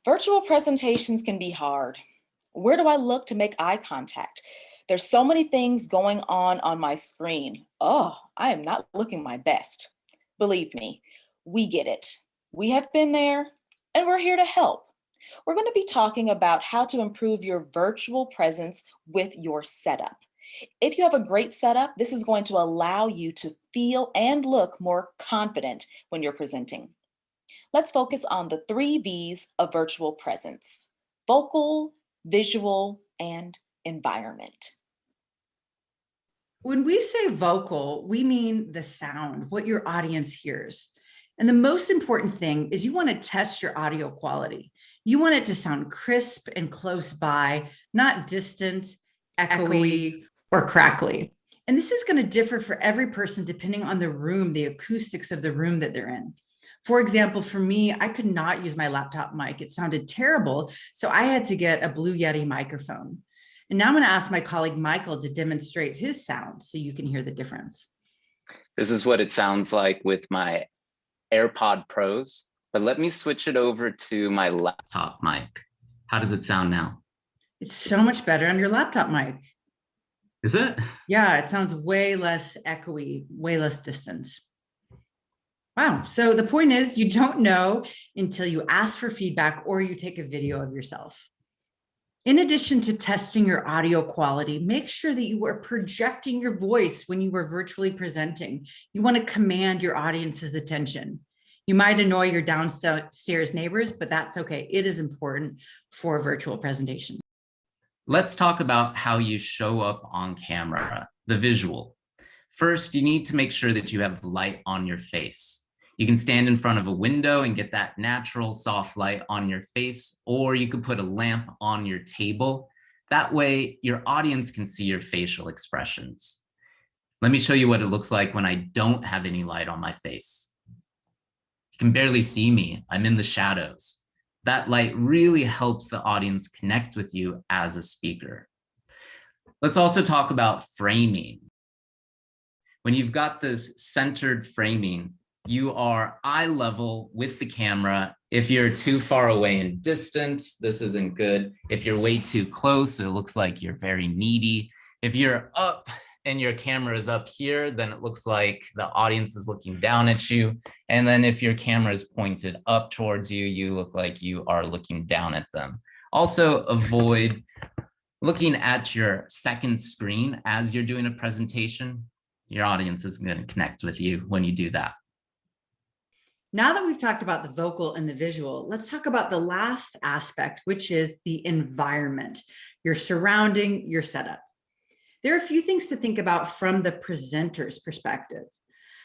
Virtual presentations can be hard. Where do I look to make eye contact? There's so many things going on my screen. Oh, I am not looking my best. Believe me, we get it. We have been there and we're here to help. We're going to be talking about how to improve your virtual presence with your setup. If you have a great setup, this is going to allow you to feel and look more confident when you're presenting. Let's focus on the 3 V's of virtual presence: vocal, visual, and environment. When we say vocal, we mean the sound, what your audience hears. And the most important thing is you want to test your audio quality. You want it to sound crisp and close by, not distant, echoey, or crackly. And this is going to differ for every person depending on the room, the acoustics of the room that they're in. For example, for me, I could not use my laptop mic. It sounded terrible. So I had to get a Blue Yeti microphone. And now I'm going to ask my colleague Michael to demonstrate his sound so you can hear the difference. This is what it sounds like with my AirPod Pros, but let me switch it over to my laptop mic. How does it sound now? It's so much better on your laptop mic. Is it? Yeah, it sounds way less echoey, way less distant. Wow. So the point is, you don't know until you ask for feedback or you take a video of yourself. In addition to testing your audio quality, make sure that you are projecting your voice when you are virtually presenting. You want to command your audience's attention. You might annoy your downstairs neighbors, but that's okay. It is important for a virtual presentation. Let's talk about how you show up on camera, the visual. First, you need to make sure that you have light on your face. You can stand in front of a window and get that natural soft light on your face, or you could put a lamp on your table. That way, your audience can see your facial expressions. Let me show you what it looks like when I don't have any light on my face. You can barely see me. I'm in the shadows. That light really helps the audience connect with you as a speaker. Let's also talk about framing. When you've got this centered framing, you are eye level with the camera. If you're too far away and distant, this isn't good. If you're way too close, it looks like you're very needy. If you're up and your camera is up here, then it looks like the audience is looking down at you. And then if your camera is pointed up towards you, you look like you are looking down at them. Also, avoid looking at your second screen as you're doing a presentation. Your audience is going to connect with you when you do that. Now that we've talked about the vocal and the visual, let's talk about the last aspect, which is the environment, your surrounding, your setup. There are a few things to think about from the presenter's perspective.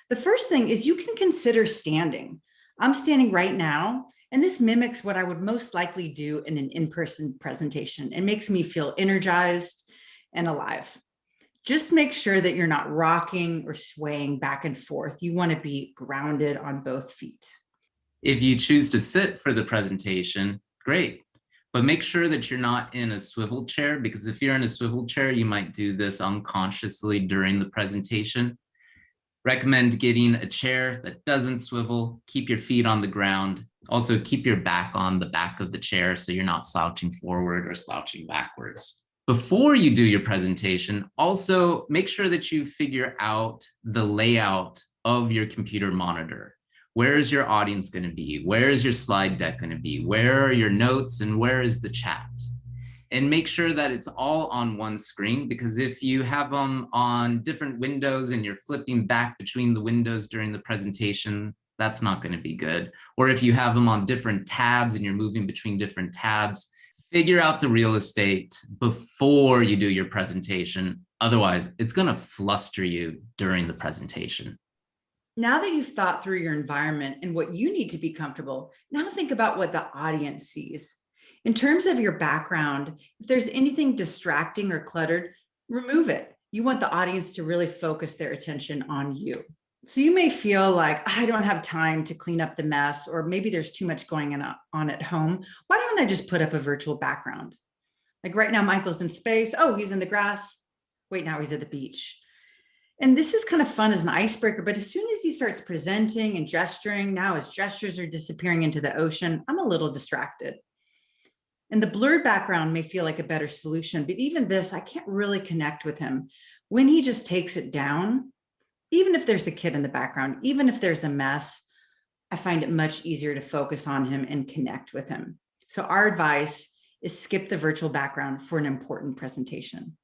The first thing is you can consider standing. I'm standing right now, and this mimics what I would most likely do in an in-person presentation. It makes me feel energized and alive. Just make sure that you're not rocking or swaying back and forth. You want to be grounded on both feet. If you choose to sit for the presentation, great. But make sure that you're not in a swivel chair, because if you're in a swivel chair, you might do this unconsciously during the presentation. Recommend getting a chair that doesn't swivel. Keep your feet on the ground. Also, keep your back on the back of the chair so you're not slouching forward or slouching backwards. Before you do your presentation, also make sure that you figure out the layout of your computer monitor. Where is your audience going to be? Where is your slide deck going to be? Where are your notes and where is the chat? And make sure that it's all on one screen, because if you have them on different windows and you're flipping back between the windows during the presentation, that's not going to be good. Or if you have them on different tabs and you're moving between different tabs, figure out the real estate before you do your presentation. Otherwise, it's going to fluster you during the presentation. Now that you've thought through your environment and what you need to be comfortable, now think about what the audience sees. In terms of your background, if there's anything distracting or cluttered, remove it. You want the audience to really focus their attention on you. So you may feel like, I don't have time to clean up the mess, or maybe there's too much going on at home. Why don't I just put up a virtual background? Like right now, Michael's in space. Oh, he's in the grass. Wait, now he's at the beach. And this is kind of fun as an icebreaker, but as soon as he starts presenting and gesturing, now his gestures are disappearing into the ocean, I'm a little distracted. And the blurred background may feel like a better solution, but even this, I can't really connect with him. When he just takes it down, even if there's a kid in the background, even if there's a mess, I find it much easier to focus on him and connect with him. So our advice is skip the virtual background for an important presentation.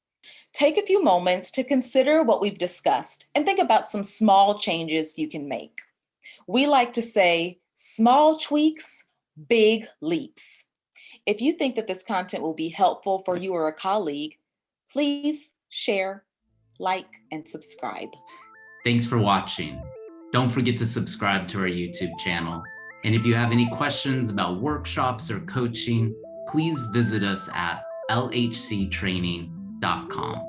Take a few moments to consider what we've discussed and think about some small changes you can make. We like to say, small tweaks, big leaps. If you think that this content will be helpful for you or a colleague, please share, like, and subscribe. Thanks for watching. Don't forget to subscribe to our YouTube channel. And if you have any questions about workshops or coaching, please visit us at lhctraining.com.